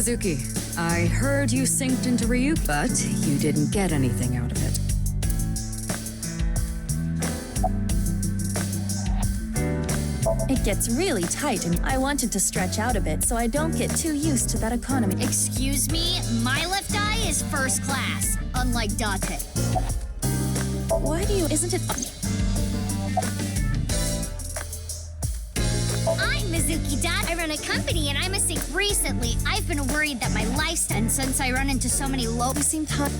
Mizuki, I heard you synced into Ryuk, but you didn't get anything out of it. It gets really tight and I wanted to stretch out a bit so I don't get too used to that economy. Excuse me, my left eye is first class, unlike Date. Why do you, isn't it? I'm Mizuki Date. I run a company and I'm a sync. Recently, I've been worried that my lifestyle, and since I run into so many low, You seem hot.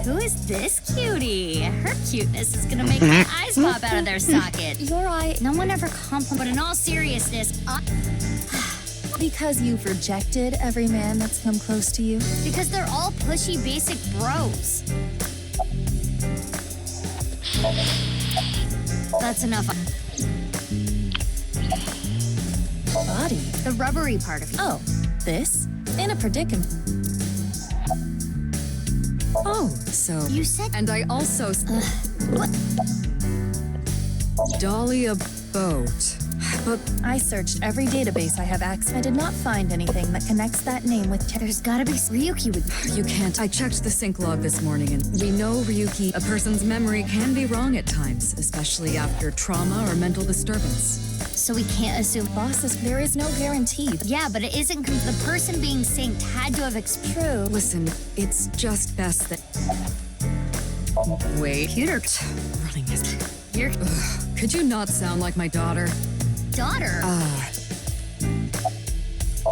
Who is this cutie? Her cuteness is gonna make my eyes pop out of their socket. Your eye, No one ever complimented, but in all seriousness, because you've rejected every man that's come close to you. because they're all pushy basic bros. That's enough. Body. The rubbery part of you. Oh, this? In a predicament. Oh, so... You said. And I also... What? Dahlia Boat. But I searched every database I have access. I did not find anything that connects that name with There's gotta be Ryuki with. you can't... I checked the sync log this morning, and we know, Ryuki, a person's memory can be wrong at times, especially after trauma or mental disturbance. So we can't assume. bosses. There is no guarantee. Yeah, but it isn't. The person being synced had to have True. Listen, it's just best that... Wait. Computer Running his... your Could you not sound like my daughter? daughter.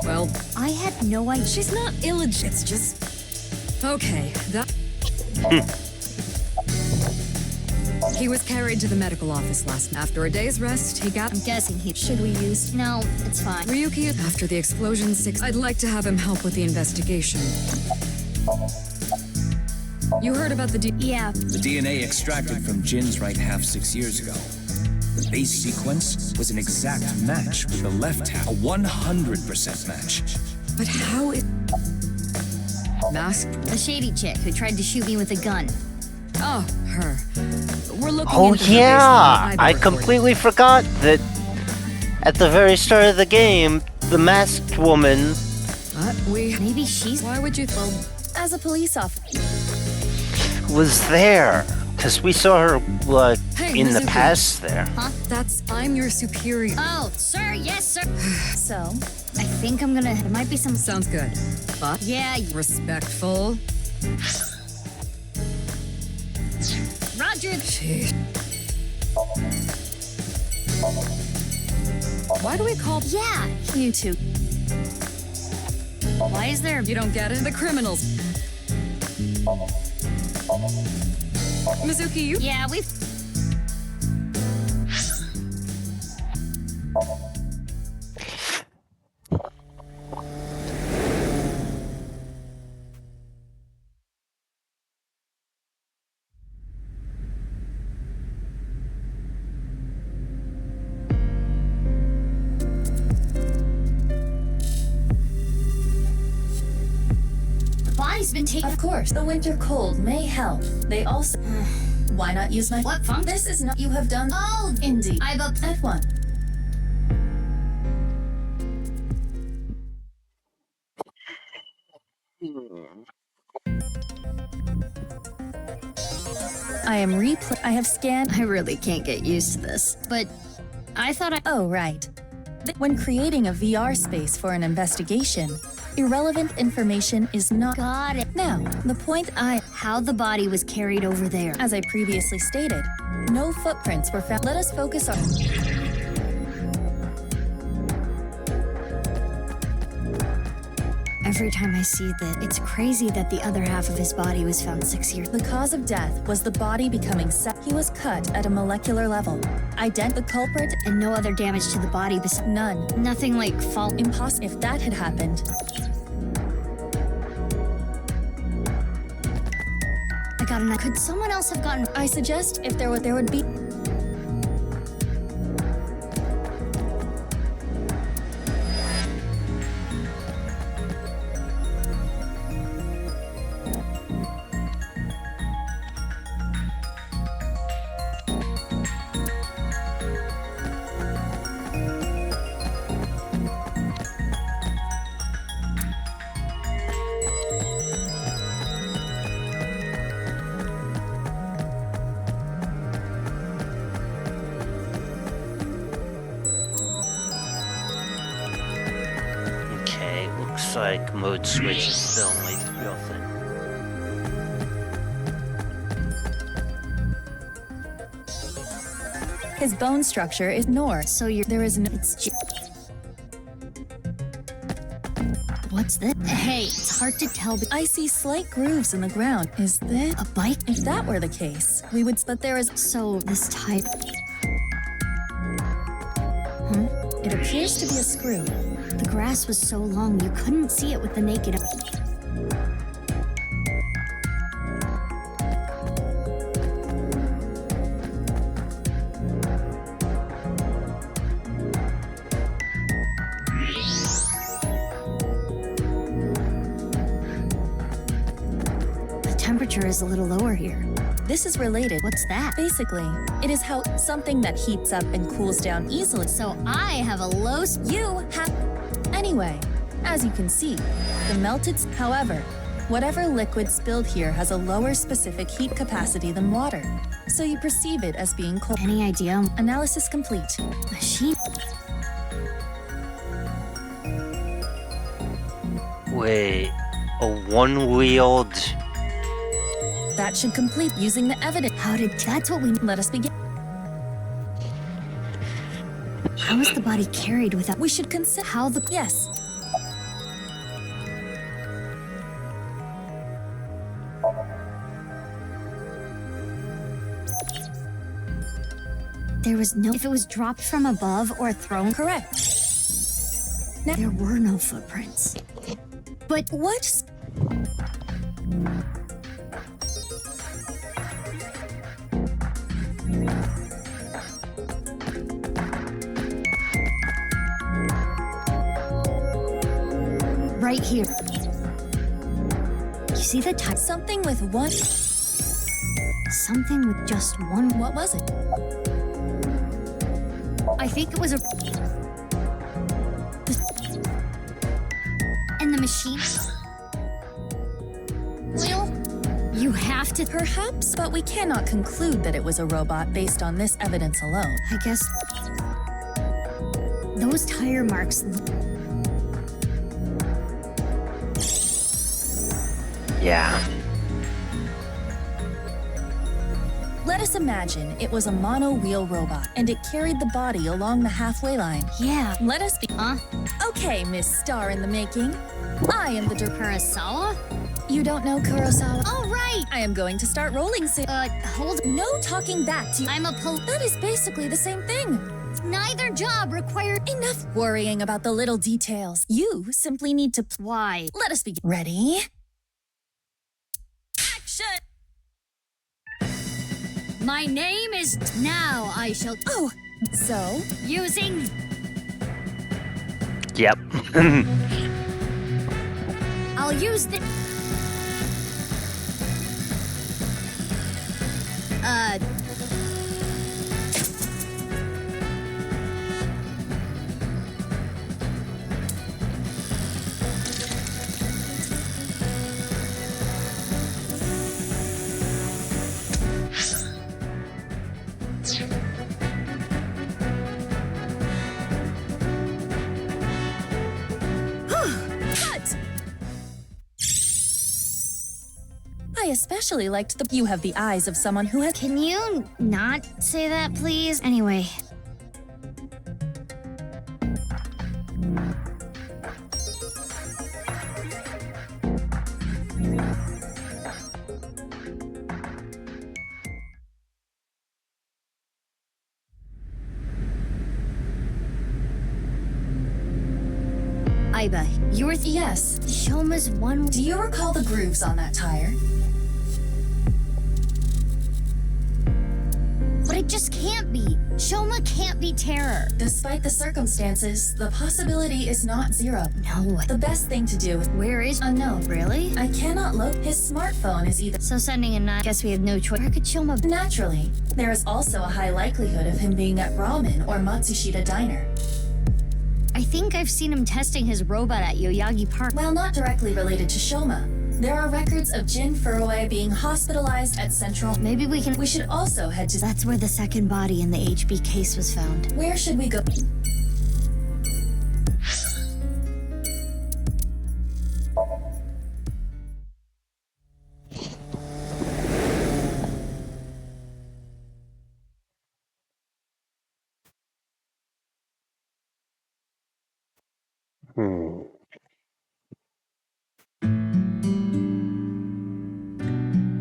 Well, I had no idea. she's not illegit. It's just... Okay, that... He was carried to the medical office last night. After a day's rest, he got... I'm guessing he. Should we use? No, it's fine. Ryuki, after the explosion 6... I'd like to have him help with the investigation. You heard about the Yeah, The DNA extracted from Jin's right half 6 years ago. The base sequence was an exact match with the left half, a 100% match. But how it... Masked... the shady chick who tried to shoot me with a gun. Oh, her. We're looking Oh into her yeah, based on the I IBO recording. completely forgot that at the very start of the game, the masked woman But we... Maybe she's. Why would you... Well, As a police officer. was there. Because we saw her, like, Hey, in the Mizuki. past there. that's... I'm your superior. Oh, sir, yes, sir. So, I think I'm gonna. There might be some. Sounds good. But... Yeah, Respectful. Roger. Jeez. Why do we call... Yeah. you two. Why is there? You don't get it? The criminals. Mizuki, you... Yeah, we've. The body's been taken. Of course, the winter cold may help. They also. Why not use my? What funk? This is not. You have done. Oh, Indeed. I've up. At one. I am I have scanned. I really can't get used to this, but I thought I. Oh, right. When creating a VR space for an investigation, irrelevant information is not. Got it. Now, the point How the body was carried over there. as I previously stated, no footprints were found. Let us focus on. Every time I see that, it's crazy that the other half of his body was found 6 years. The cause of death was the body becoming He was cut at a molecular level. The culprit, And no other damage to the body besides. none. Nothing like fall. Impossible. If that had happened, I got enough. Could someone else have gotten. I suggest if there would be. looks like mode switch is the only real thing. His bone structure is north, so there is no. What's this? Hey, it's hard to tell. I see slight grooves in the ground. Is this A bike? If that were the case, we would. But there is. So this type. It appears to be a screw. The grass was so long you couldn't see it with the naked eye. The temperature is a little lower here. This is related. What's that? Basically, it is how something that heats up and cools down easily. So I have a low. You have. Anyway, as you can see, the melted. However, whatever liquid spilled here has a lower specific heat capacity than water, so you perceive it as being cold. Any idea? Analysis complete. Machine. Wait, a one-wheeled... That should complete using the evidence. How did? That's what we. Let us begin. How was the body carried without? We should consider How the? Yes. There was no. If it was dropped from above or thrown. Correct. There were no footprints. But What? right here. You see the type? Something with one. Something with just one. What was it? I think it was a. And the machine. Well, You have to. perhaps, but we cannot conclude that it was a robot based on this evidence alone. I guess. Those tire marks. Yeah. Let us imagine it was a mono-wheel robot, and it carried the body along the halfway line. Yeah. Let us be. Huh? Okay, Miss Star in the Making. I am the Kurosawa? You don't know Kurosawa? Oh, right! I am going to start rolling soon. Hold. No talking back to you. I'm a That is basically the same thing. Neither job required. Enough worrying about the little details. You simply need to. Why? Let us begin. Ready? Action! My name is. Now I shall. Oh, so? Using. Yep. I'll use the. Cut! I especially liked the. You have the eyes of someone who has. Can you not say that, please? Anyway. Aiba, you're Yes. Shoma's one. Do you recall the grooves on that tire? But it just can't be. Shoma can't be terror. Despite the circumstances, the possibility is not zero. No. The best thing to do is Where is unknown. Really? I cannot look. His smartphone is either. So sending a knife. Guess we have no choice. Where could Shoma? Naturally, there is also a high likelihood of him being at Ramen or Matsushita Diner. I think I've seen him testing his robot at Yoyagi Park. While not directly related to Shoma, there are records of Jin Furue being hospitalized at Central. Maybe we can. We should also head to. That's where the second body in the HB case was found. Where should we go?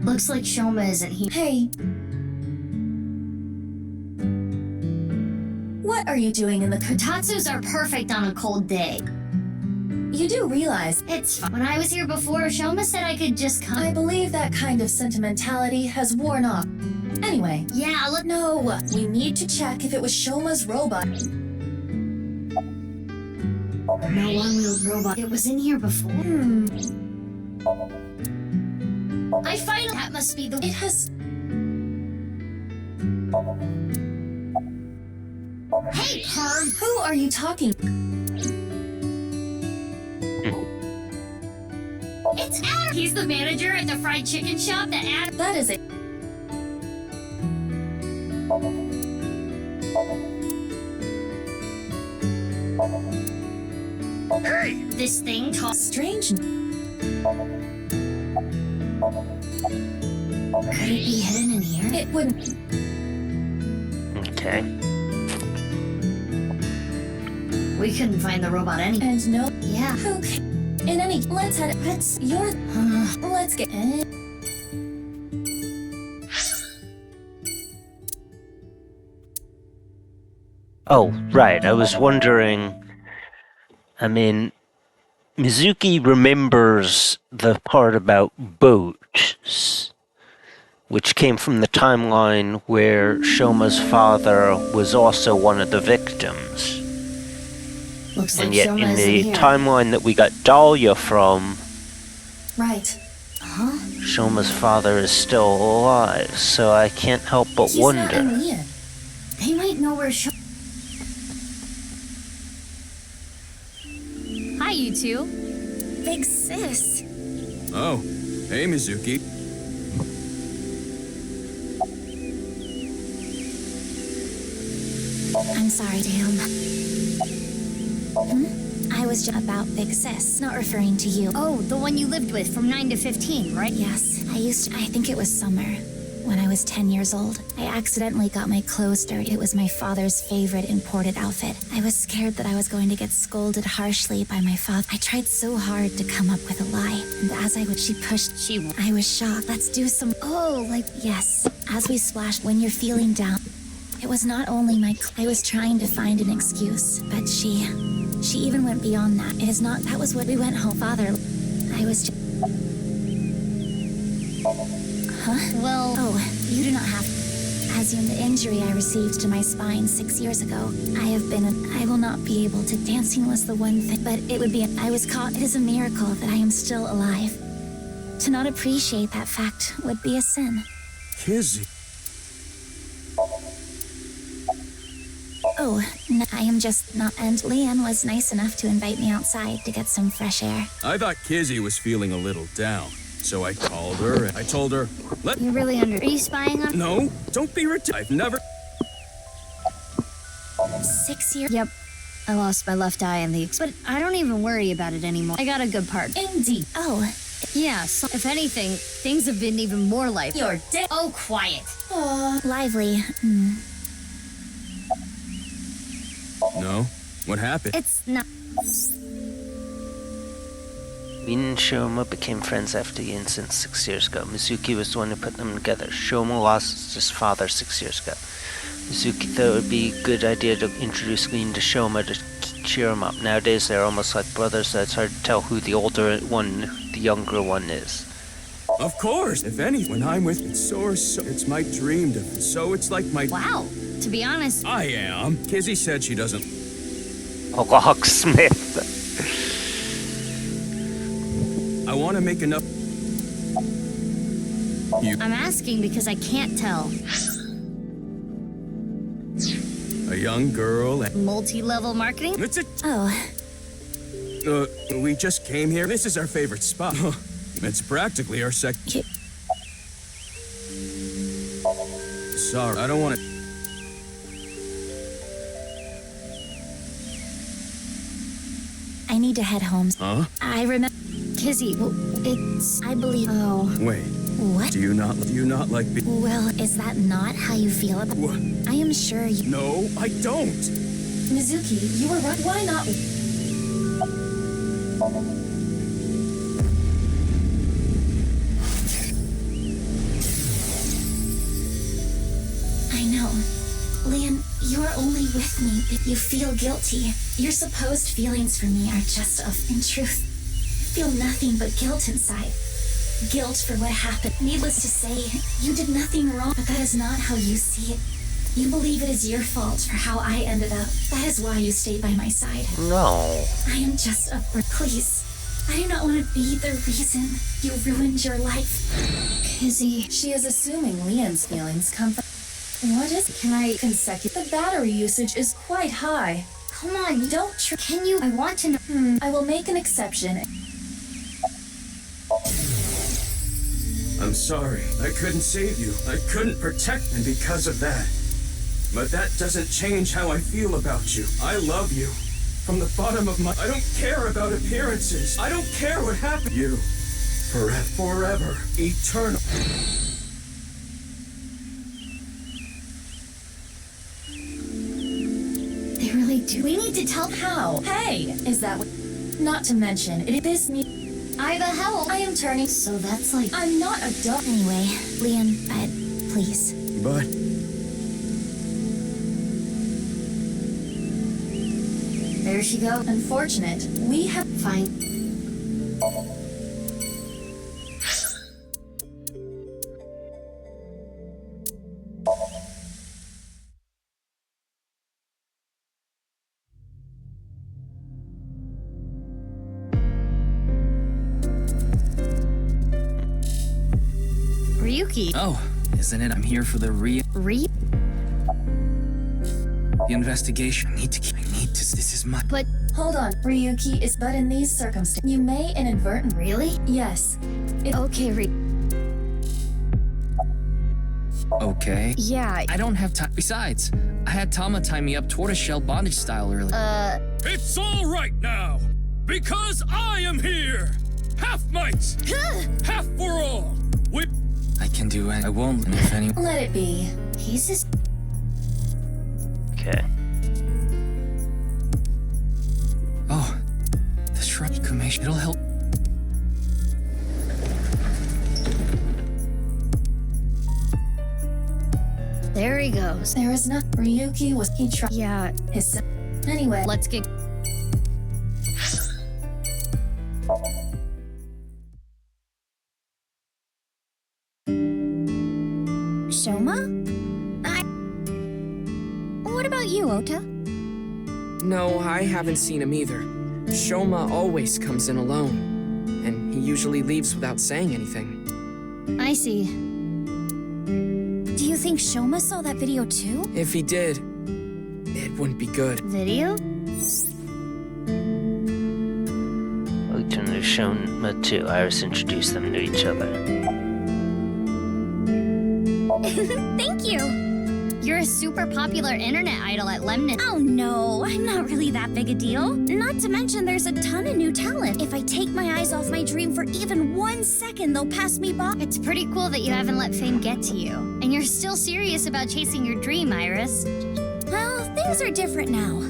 Looks like Shoma isn't here. Hey. What are you doing in the Tatsus are perfect on a cold day. You do realize It's fine. When I was here before, Shoma said I could just come. I believe that kind of sentimentality has worn off. Anyway, Yeah, look. no, we need to check if it was Shoma's robot. No one-wheeled robot. It was in here before. I finally. That must be the. It has. Hey, perv! Who are you talking? It's Adam! He's the manager at the fried chicken shop that Adam. That is it. Hey! This thing called. Strange. Could it be hidden in here? It wouldn't. Okay. We couldn't find the robot anywhere. And no. Yeah. Okay. In any. Let's head. Let's. Let's get. Oh, right. I was wondering. I mean, Mizuki remembers the part about boats, which came from the timeline where Shoma's father was also one of the victims. Looks And like yet, Shoma in isn't the here. timeline that we got Dahlia from, Right. Huh? Shoma's father is still alive, so I can't help but He's not in wonder. the inn. They might know where Shoma. Hi, you two. Big sis. Oh, hey Mizuki. I'm sorry, Tam. I was just about Big Sis, not referring to you. Oh, the one you lived with from 9 to 15, right? Yes, I think it was summer. When I was 10 years old, I accidentally got my clothes dirty. It was my father's favorite imported outfit. I was scared that I was going to get scolded harshly by my father. I tried so hard to come up with a lie, and as I would, she pushed. I was shocked. Let's do some. Oh, like. Yes, as we splashed when you're feeling down. It was not only I was trying to find an excuse, but she even went beyond that. It is not, that was what we went home. Father, I was just. Huh? Well. Oh, you do not have. As in the injury I received to my spine 6 years ago, I will not be able to. Dancing was the one thing, but it would be. I was caught. It is a miracle that I am still alive. To not appreciate that fact would be a sin. Kizzy. Oh, no, I am just not. And Leanne was nice enough to invite me outside to get some fresh air. I thought Kizzy was feeling a little down, so I called her and I told her, You really Are you spying on. No, don't be I've never. 6 years. Yep. I lost my left eye in the. But I don't even worry about it anymore. I got a good part. Indeed. Oh, Yeah, so if anything, things have been even more lively. You're dead. Oh, quiet. lively. No? What happened? It's not. Min and Shoma became friends after the incident 6 years ago. Mizuki was the one who put them together. Shoma lost his father 6 years ago. Mizuki thought it would be a good idea to introduce Lin to Shoma to cheer him up. Nowadays they're almost like brothers, so it's hard to tell who the older one, the younger one is. Of course! If any, when I'm with it's my dream to. So it's like my. Wow. To be honest, I am. Kizzy said she doesn't. A locksmith. I want to make enough. I'm asking because I can't tell. A young girl and. Multi-level marketing? It's a. Oh, We just came here. This is our favorite spot. It's practically our second. Sorry, I don't want to. I need to head home. Huh? I remember. Kizzy, it's. I believe. Oh. Wait. What? Do you not like me? Well, is that not how you feel about? What? I am sure you. No, I don't. Mizuki, you were right. Why not? I know. Leon, you're only with me if you feel guilty. Your supposed feelings for me are just in truth, I feel nothing but guilt inside. Guilt for what happened. Needless to say, you did nothing wrong, but that is not how you see it. You believe it is your fault for how I ended up. That is why you stayed by my side. No. I am just please. I do not want to be the reason you ruined your life. Kizzy, she is assuming Leon's feelings come from... What is... Can I consecutive? The battery usage is quite high. Come on, don't can you? I want to know. I will make an exception. I'm sorry. I couldn't save you. I couldn't protect you because of that. But that doesn't change how I feel about you. I love you. From the bottom of my... I don't care about appearances. I don't care what happened. You. Forever. Eternal. They really do. We need to tell how. Hey, is that what... Not to mention, this need... I the hell. I am turning... So that's like... I'm not a dog. Anyway, Leon, please. But... There she goes. Unfortunate. We have... Fine. Ryuki. Oh, isn't it? I'm here for the the investigation. I need to. This is my. But Hold on. Ryuki is but in these circumstances. You may inadvertently... really? Yes. Okay, Okay. Yeah. I don't have time. Besides, I had Tama tie me up tortoiseshell bondage style earlier. It's all right now, because I am here. Half might, half for all. I can do it. I won't. And if any. Let it be. He's just... Okay. Oh, the shrub cremation. It'll help. There he goes. There is not... Ryuki was... He tried... Yeah. His... Anyway. Let's get... Shoma? What about you, Ota? No, I haven't seen him either. Shoma always comes in alone, and he usually leaves without saying anything. I see. Do you think Shoma saw that video too? If he did, it wouldn't be good. Video? We turned to Shoma to Iris introduced them to each other. Thank you! You're a super popular internet idol at Lemnis. Oh no, I'm not really that big a deal. Not to mention there's a ton of new talent. If I take my eyes off my dream for even 1 second, they'll pass me by. It's pretty cool that you haven't let fame get to you. And you're still serious about chasing your dream, Iris. Well, things are different now.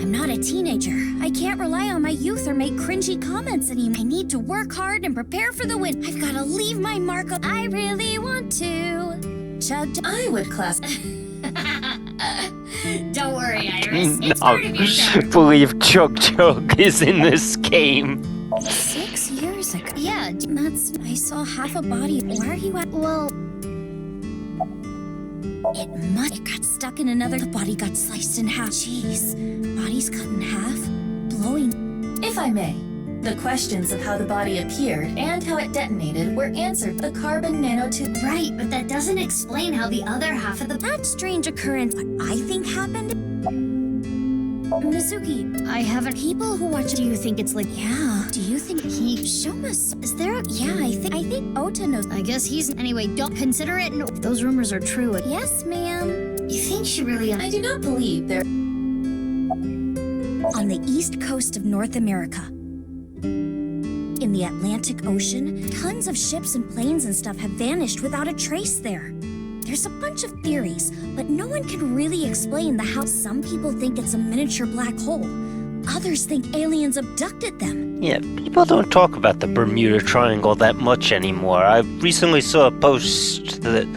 I'm not a teenager. I can't rely on my youth or make cringy comments anymore. I need to work hard and prepare for the win. I've got to leave my mark up. I really want to. Chug. I would class... Don't worry, Iris. It's No, part of your charm. believe Chug Chug is in this game. 6 years ago. Yeah, that's... I saw half a body. Where are you at? Well... It got stuck in another... The body got sliced in half. Jeez. Body's cut in half. Blowing... If I may, the questions of how the body appeared and how it detonated were answered. The carbon nanotube... Right, but that doesn't explain how the other half of the... That strange occurrence, what I think happened... Mizuki, I haven't... People who watch... Do you think it's like... Yeah. Do you think he... Shoma... Is there a... Yeah, I think Ota knows... I guess he's... Anyway, don't consider it... No, if those rumors are true... Yes, ma'am. You think she really... I do not believe there... On the east coast of North America, in the Atlantic Ocean, tons of ships and planes and stuff have vanished without a trace there. There's a bunch of theories, but no one can really explain the how. Some people think it's a miniature black hole. others think aliens abducted them. Yeah, people don't talk about the Bermuda Triangle that much anymore. I recently saw a post that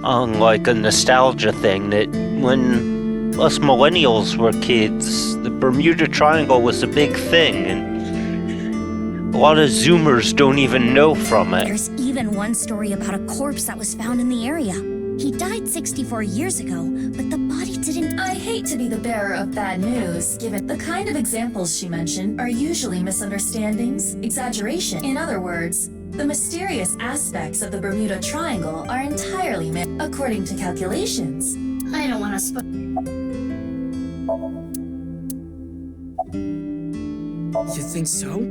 on like a nostalgia thing that when us millennials were kids, the Bermuda Triangle was a big thing, and a lot of Zoomers don't even know from it. There's even one story about a corpse that was found in the area. He died 64 years ago, but the body didn't... I hate to be the bearer of bad news, given the kind of examples she mentioned are usually misunderstandings, exaggeration. In other words, the mysterious aspects of the Bermuda Triangle are entirely according to calculations. I don't want to You think so?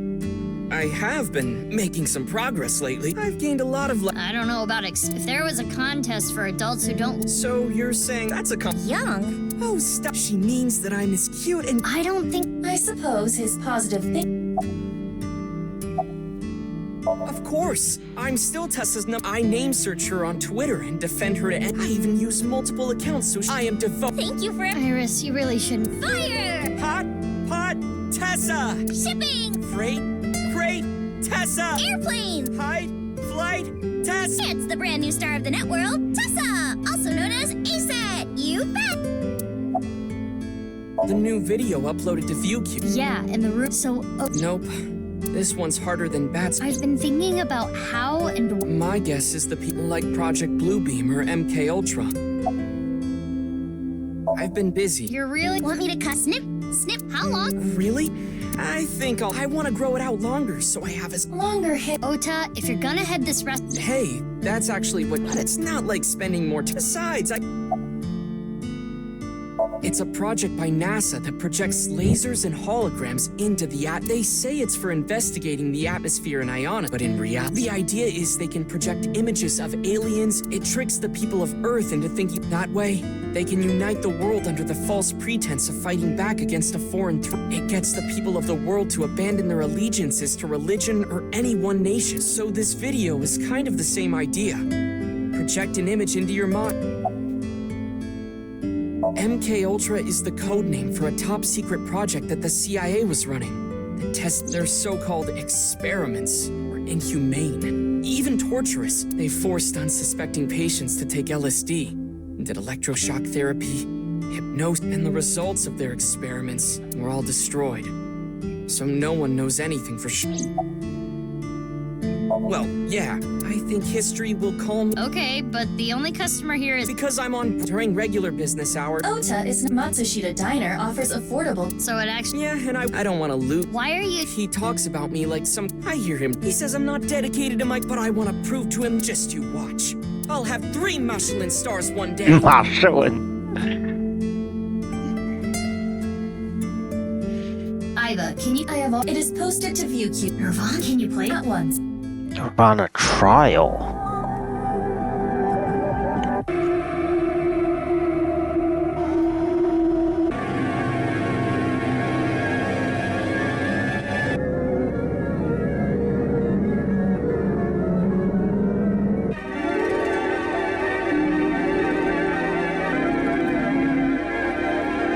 I have been making some progress lately. I've gained a lot of I don't know about if there was a contest for adults who don't... So you're saying that's a Young? Oh, stop. She means that I'm as cute and... I don't think... I suppose his positive thing... Of course. I'm still Tessa's I name search her on Twitter and defend her to end. I even use multiple accounts, so I am devoted. Thank you for... Iris, you really shouldn't... Fire! Pot, Tessa! Shipping! Freight, Tessa! Airplane! Height, flight, Tessa! It's the brand new star of the net world, Tessa! Also known as ASAT! You bet! The new video uploaded to ViewQ. Yeah, and the room... So... Nope. This one's harder than bats. I've been thinking about how and... My guess is the people like Project Bluebeam or MK Ultra. I've been busy. You're really... Want me to cut snip? Snip, how long? Really? I think I want to grow it out longer so I have as Longer hair. Ota, if you're gonna head this rest... Hey, that's actually what... It's not like spending more Besides, It's a project by NASA that projects lasers and holograms into the They say it's for investigating the atmosphere in Iona, but in reality, the idea is they can project images of aliens. It tricks the people of Earth into thinking that way. They can unite the world under the false pretense of fighting back against a foreign threat. It gets the people of the world to abandon their allegiances to religion or any one nation. So this video is kind of the same idea. Project an image into your mind. MK Ultra is the code name for a top-secret project that the CIA was running. The test their so-called experiments were inhumane, even torturous. They forced unsuspecting patients to take LSD, did electroshock therapy, hypnosis, and the results of their experiments were all destroyed. So no one knows anything for sure. Well, yeah, I think history will calm... Okay, but the only customer here is... Because I'm on during regular business hours. Ota is Matsushita Diner offers affordable... So it actually... Yeah, and I don't want to loot. Why are you... He talks about me like some... I hear him. He says I'm not dedicated to my... But I want to prove to him, just you watch. I'll have 3 Michelin stars one day. Michelin. Iva, can you... I have all... It is posted to ViewQ. nirvanA, can you play it once? nirvanA trial.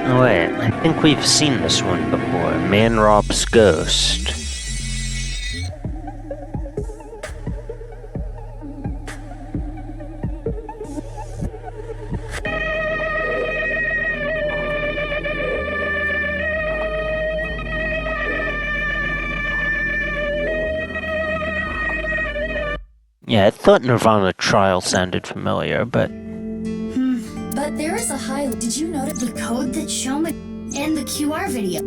Oh wait, I think we've seen this one before. Man robs ghost. Yeah, I thought nirvanA trial sounded familiar, but... But there is a high... Did you notice The code that Shoma... and the QR video.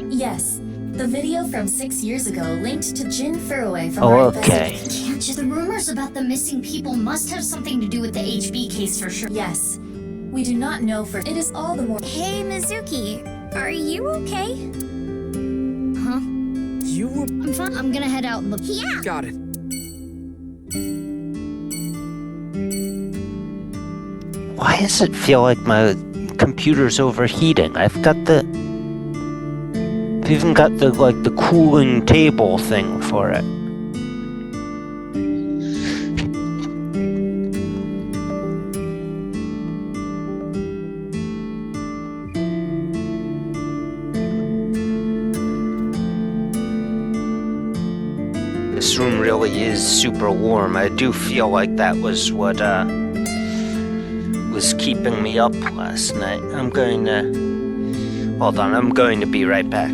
Yes. The video from 6 years ago linked to Jin Furue from Oh, our okay. Can't you... The rumors about the missing people must have something to do with the HB case for sure. Yes. We do not know for... It is all the more... Hey, Mizuki. Are you okay? Huh? You were... I'm fine. I'm gonna head out and look. Yeah. Got it. Why does it feel like my computer's overheating? I've even got the, like, the cooling table thing for it. this room really is super warm. I do feel like that was what was keeping me up last night. I'm going to... Hold on, I'm going to be right back.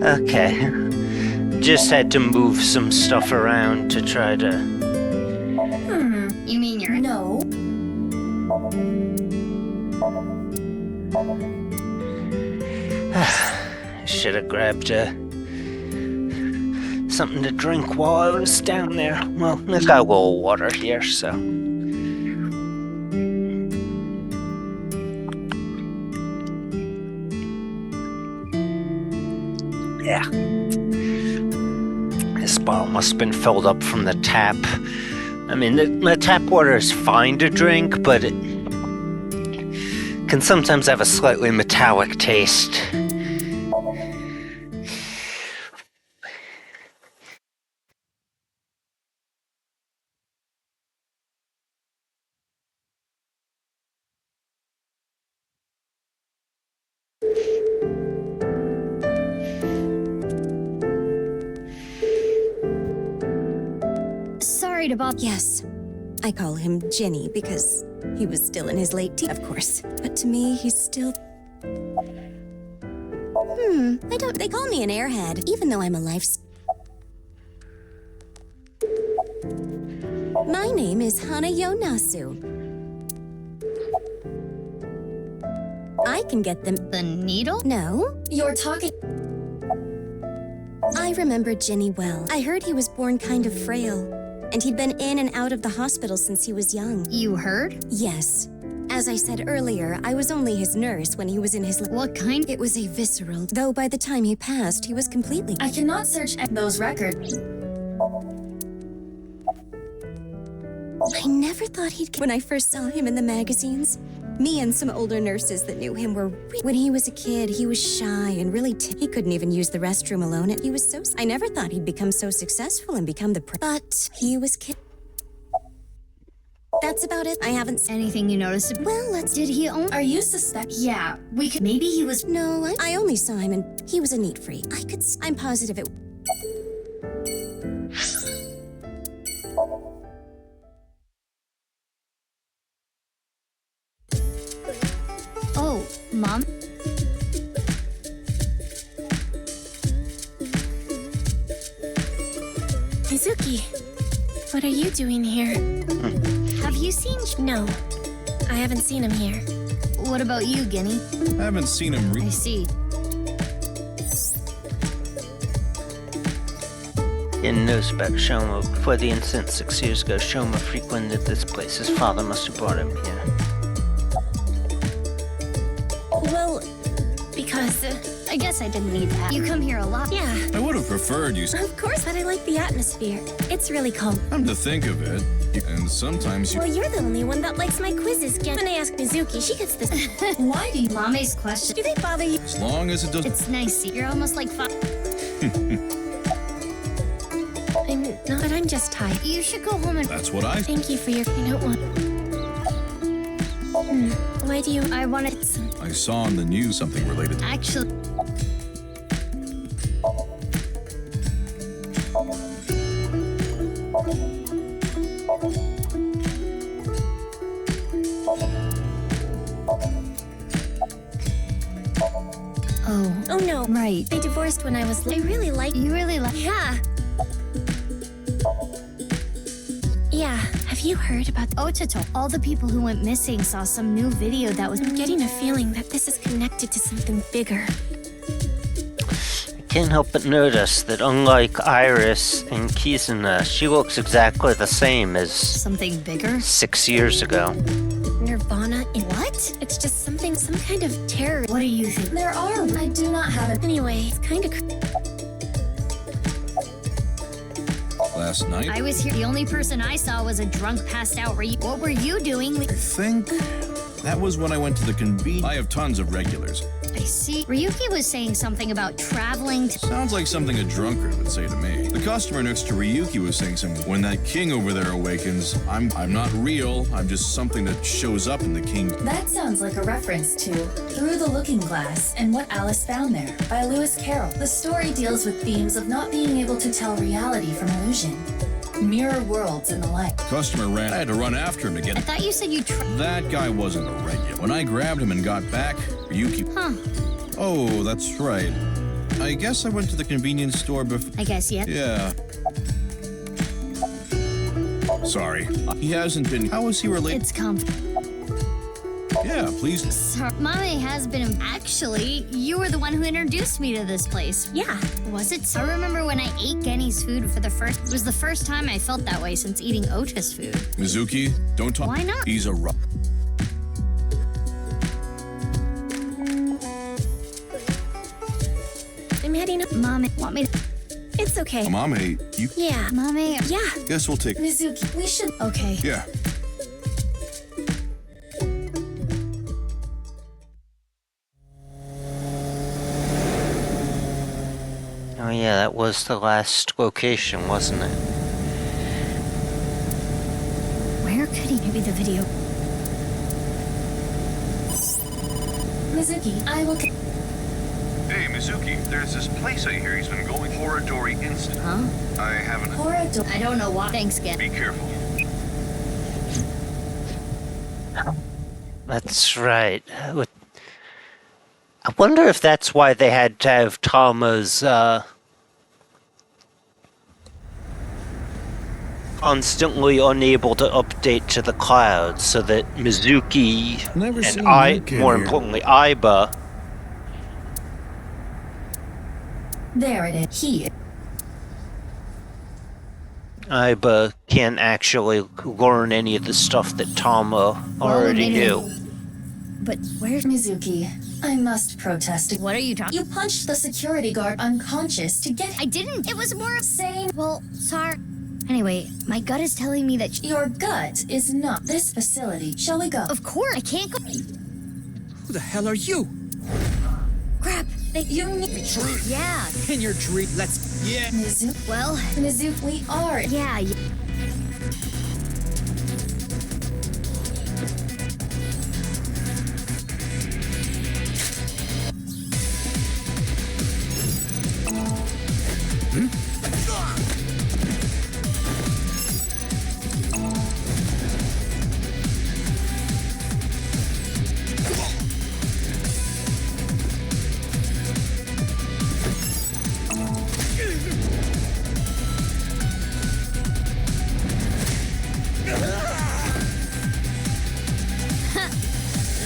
Okay. Just had to move some stuff around to try to... You mean you're... No. Should have grabbed something to drink while I was down there. Well, I got a little water here, so... Yeah. This bottle must have been filled up from the tap. I mean, the tap water is fine to drink, but it can sometimes have a slightly metallic taste. worried about... Yes. I call him Jenny because he was still in his late teens, of course. But to me, he's still... They call me an airhead, even though I'm a My name is Hana Yonasu. I can get them... The needle? No. You're talking... I remember Jenny well. I heard he was born kind of frail, and he'd been in and out of the hospital since he was young. You heard? Yes. As I said earlier, I was only his nurse when he was in his... What kind? It was a visceral, though by the time he passed, he was completely... I cannot search those records. I never thought he'd... When I first saw him in the magazines, me and some older nurses that knew him were... When he was a kid, he was shy and really... He couldn't even use the restroom alone, and he was so... I never thought he'd become so successful and become the... But he was... That's about it. I haven't... Anything you noticed? Well, Did he own... Are you suspect? Yeah, we could... Maybe he was... No, I only saw him and he was a neat freak. I'm positive it... Oh, Mom? Mizuki, what are you doing here? Have you seen... No, I haven't seen him here. What about you, Guinea? I haven't seen him I see. In knows about Shoma. Before the incident 6 years ago, Shoma frequented this place. His father must have brought him here. Well, because... I guess I didn't need that. You come here a lot. Yeah. I would have preferred you. Of course, but I like the atmosphere. It's really calm. Come to think of it, and sometimes you... Well, you're the only one that likes my quizzes, Gen. When I ask Mizuki, she gets this. Why do you... Mommy's question. Do they bother you? As long as it doesn't... It's nice. You're almost like... I'm just tired. You should go home and... That's what I... Thank you for your... I don't want... Why do you... I wanted... I saw on the news something related to... Actually... Oh no. Right. They divorced when I was... I really like... You really like... Yeah. Yeah. Have you heard about... Otato. All the people who went missing saw some new video that was... I'm getting a feeling that this is connected to something bigger. I can't help but notice that unlike Iris and Kizuna, she looks exactly the same as... Something bigger? 6 years ago. nirvanA in... What? It's just something, some kind of terror. What do you think? There are... I do not have it. Anyway, it's kind of... Last night? I was here. The only person I saw was a drunk passed out. What were you doing? I think... that was when I went to the convenience... I have tons of regulars. I see. Ryuki was saying something about traveling to... Sounds like something a drunkard would say to me. The customer next to Ryuki was saying something. When that king over there awakens, I'm not real. I'm just something that shows up in the king. That sounds like a reference to Through the Looking Glass and What Alice Found There by Lewis Carroll. The story deals with themes of not being able to tell reality from illusion, mirror worlds, and the like. The customer ran. I had to run after him to get... I thought you said you... That guy wasn't a regular. When I grabbed him and got back, Ryuki... Huh. Oh, that's right. I guess I went to the convenience store before... I guess, yeah. Yeah. Sorry. He hasn't been... How is he related? It's comfy. Yeah, please. Sorry. Mommy has been... Actually, you were the one who introduced me to this place. Yeah. Was it? I remember when I ate Genny's food for the first... It was the first time I felt that way since eating Ota's food. Mizuki, don't talk... Why not? He's a I'm heading up. Mommy, want me to... It's okay. Mommy, you... Yeah. Mommy... Yeah. Guess we'll take... Mizuki, we should... Okay. Yeah. Oh yeah, that was the last location, wasn't it? Where could he... Maybe the video... Mizuki, I will... Hey, Mizuki, there's this place I hear he's been going. Horadori Instant. Huh? I haven't... Horadori. I don't know why. Thanks, Get. Be careful. That's right. I wonder if that's why they had to have Tama's constantly unable to update to the cloud, so that Mizuki and more importantly, Aiba. There it is. Aiba can't actually learn any of the stuff that Tama already knew. But where's Mizuki? I must protest. What are you talking? You punched the security guard unconscious to get. I didn't. It was more Same. Well, sorry. Anyway, my gut is telling me that Your gut is not this facility. Shall we go? Of course, I can't go. Who the hell are you? Crap. You need. Yeah. In your dream, let's... Yeah. Mizuki. Well, Mizuki, we are. yeah.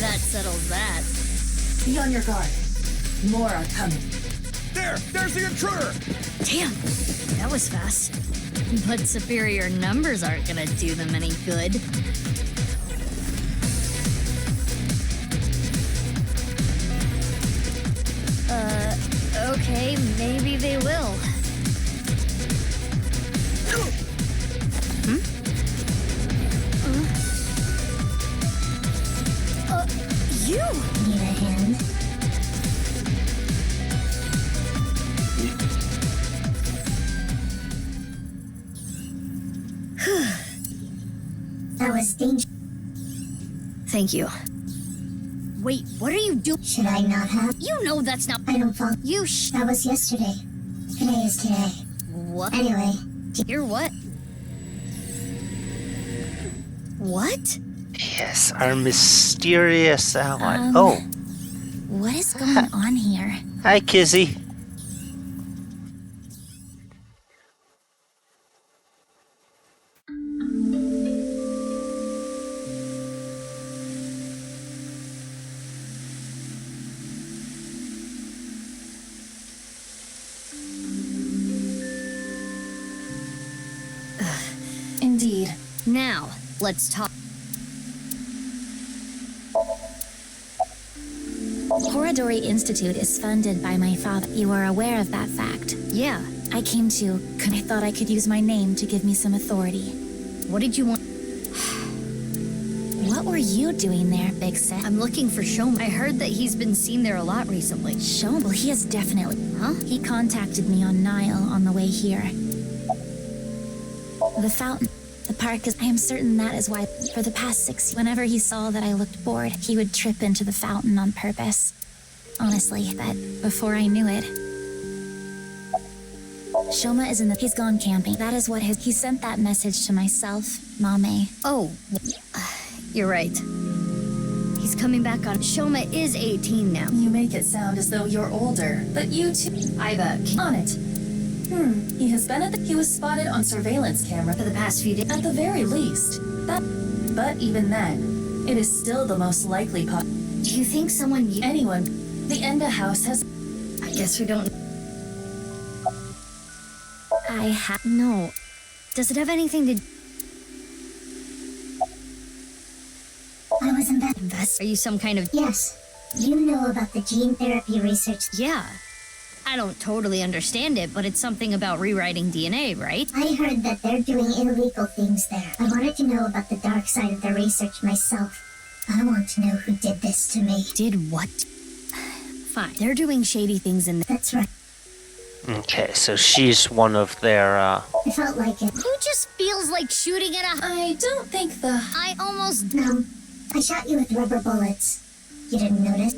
That settles that. Be on your guard. More are coming. There's the intruder! Damn, that was fast. But superior numbers aren't gonna do them any good. Okay, maybe they will. You! Need a hand? That was dangerous. Thank you. Wait, what are you doing? Should I not have? You know that's not. I don't fall. You That was yesterday. Today is today. What? Anyway. You're what? What? Yes, our mysterious ally. What is going on here? Hi, Kizzy. Indeed. Now, let's talk. Horadori Institute is funded by my father. You are aware of that fact. Yeah. I came to, I thought I could use my name to give me some authority. What did you want? What were you doing there, Big Sis? I'm looking for Shoma. I heard that he's been seen there a lot recently. Shoma? Well, he is definitely. Huh? He contacted me on Nile on the way here. The fountain. The park is. I am certain that is why, for the past 6 years, whenever he saw that I looked bored, he would trip into the fountain on purpose. Honestly, that before I knew it. Shoma is in the. He's gone camping. That is what his. He sent that message to myself, Mame. Oh, you're right. He's coming back on. Shoma is 18 now. You make it sound as though you're older, but you too. Aiba, on it. He has been at the. He was spotted on surveillance camera For the past few days. at the very least. But even then, it is still the most likely Do you think someone... anyone. The Enda house has. I guess we don't... I have. No. Does it have anything to... I was in bed. invest? Are you some kind of... Yes. You know about the gene therapy research. Yeah. I don't totally understand it, but it's something about rewriting DNA, right? I heard that they're doing illegal things there. I wanted to know about the dark side of the research myself. I want to know who did this to me. Did what? Fine. They're doing shady things in... That's right. Okay, so she's one of their, I felt like it. Who just feels like shooting at a... I don't think the... I almost... No. I shot you with rubber bullets. You didn't notice?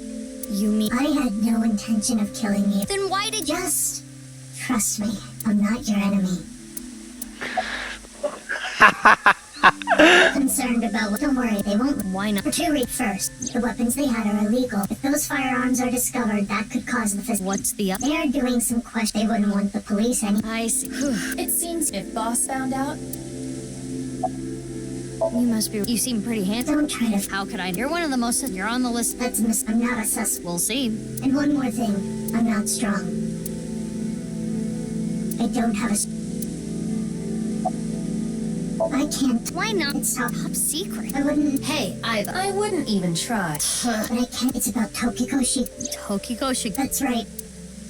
You mean I had no intention of killing you. then why did you Just trust me. I'm not your enemy. Concerned about what? Don't worry, they won't. why not? For two reasons. First, the weapons they had are illegal. If those firearms are discovered, that could cause the What's the They are doing some question. They wouldn't want the police any. I see. It seems if Boss found out, You must be. You seem pretty handsome. Don't try to. How could I? You're one of the most. You're on the list. That's I'm not a suspect. We'll see. And one more thing, I'm not strong. I don't have a. I can't. Why not? It's top secret. I wouldn't. hey, I wouldn't even try. But I can't. It's about Tokiko Tokiko. That's right.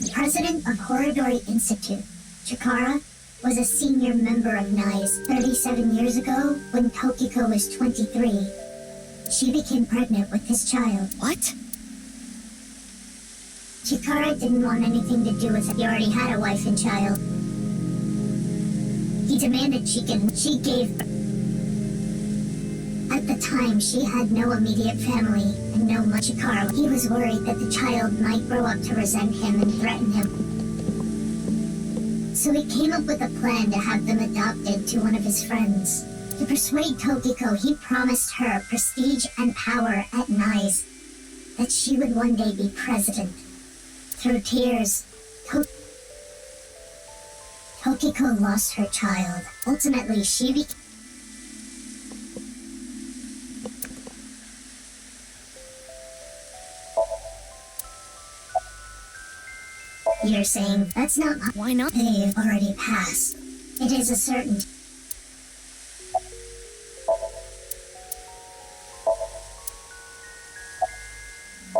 The president of Horodori Institute, Chikara, was a senior member of NICE. 37 years ago, when Tokiko was 23, she became pregnant with his child. What? Chikara didn't want anything to do with it. He already had a wife and child. He demanded she gave. At the time, she had no immediate family and no much. Chikara. He was worried that the child might grow up to resent him and threaten him. So he came up with a plan to have them adopted to one of his friends. To persuade Tokiko, he promised her prestige and power at NICE, that she would one day be president. Through tears, Tokiko lost her child. Ultimately, she became... You're saying that's not... Why not? They've already passed. It is a certain...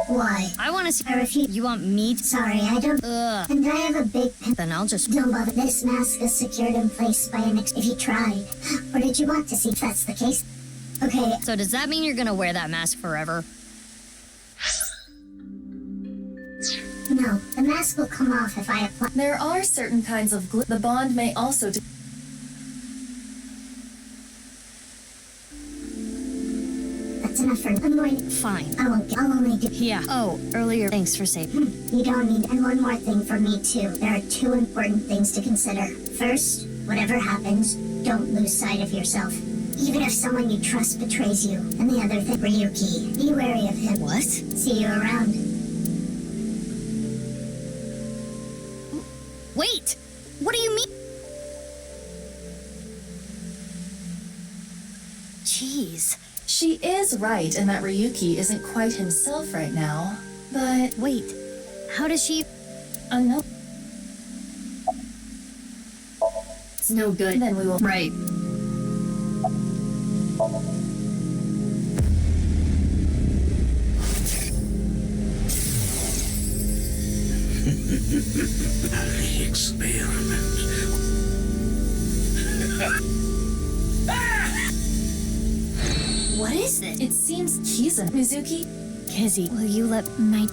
Why? I want to see. I refuse. You want me to? Sorry, I don't... Ugh. And I have a big... Then I'll just. Don't bother. This mask is secured in place by an if you tried. Or did you want to see if that's the case? Okay. So does that mean you're gonna wear that mask forever? No, the mask will come off if I apply... There are certain kinds of glue. The bond may also... That's enough for... I'm going... Fine. I won't... I'll only do... Yeah. Oh, earlier. Thanks for saving. You don't need... And one more thing for me, too. There are two important things to consider. First, whatever happens, don't lose sight of yourself. Even if someone you trust betrays you. And the other thing, Ryuki. Be wary of him. What? See you around. Wait! What do you mean? Jeez. She is right in that Ryuki isn't quite himself right now. But... Wait. How does she... no. It's no good. Then we will... Right. Experiment. What is it? It seems Kiza. Mizuki? Kizzy, will you let my...